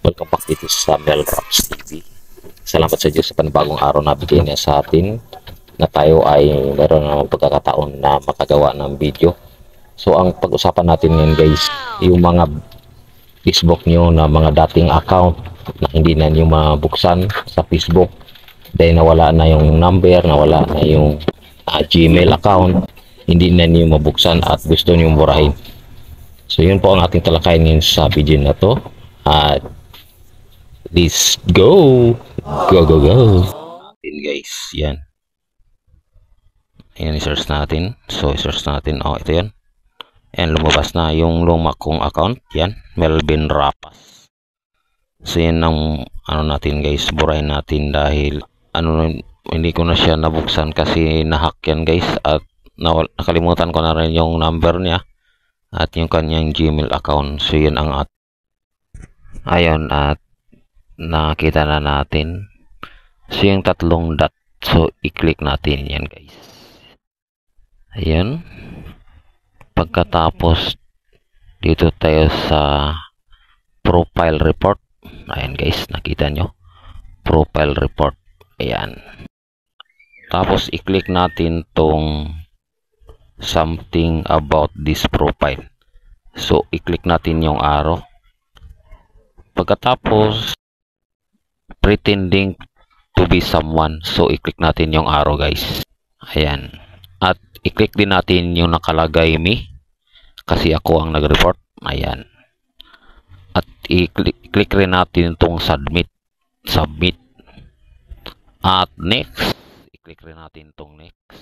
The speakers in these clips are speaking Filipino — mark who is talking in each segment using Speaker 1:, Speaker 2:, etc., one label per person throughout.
Speaker 1: Welcome back dito sa Melraps TV. Salamat sa Diyos sa panibagong araw na bigay niya sa atin na tayo ay meron ng pagkakataon na makagawa ng video. So ang pag-usapan natin ngayon guys, yung mga Facebook nyo na mga dating account na hindi na nyo mabuksan sa Facebook dahil nawala na yung number, nawala na yung Gmail account, hindi na nyo mabuksan at gusto nyo burahin. So yun po ang ating talakayin ngayon sa video na to. At let's go natin guys. Yan, i-search natin. So i-search natin, ito yan, and lumabas na yung luma kong account. Yan, Melvin Rapas. So yan ang natin guys, burahin natin dahil hindi ko na siya nabuksan kasi nahack yan guys, at nakalimutan ko na rin yung number niya at yung kanyang Gmail account. So yan ang ayun, at nakita na natin. So yung tatlong dot, so i-click natin yan guys. Ayan, pagkatapos dito tayo sa profile report. Ayan guys, nakita nyo profile report. Ayan, tapos i-click natin tong something about this profile. So i-click natin yung arrow. Pagkatapos pretending to be someone, so i-click natin yung arrow guys. Ayan, at i-click din natin yung nakalagay me kasi ako ang nag-report. Ayan, at i-click rin natin itong submit, at next, i-click rin natin itong next,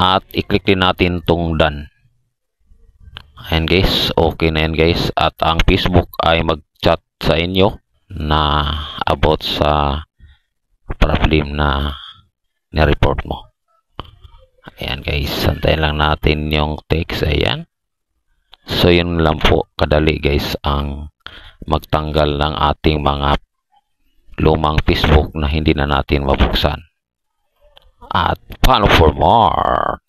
Speaker 1: at i-click din natin itong done. Ayan guys, okay na yan guys, at ang Facebook ay mag-chat sa inyo na about sa problem na ni-report mo. Ayan guys, santayin lang natin yung text. Ayan, so yun lang po kadali guys ang magtanggal ng ating mga lumang Facebook na hindi na natin mabuksan. At follow for more.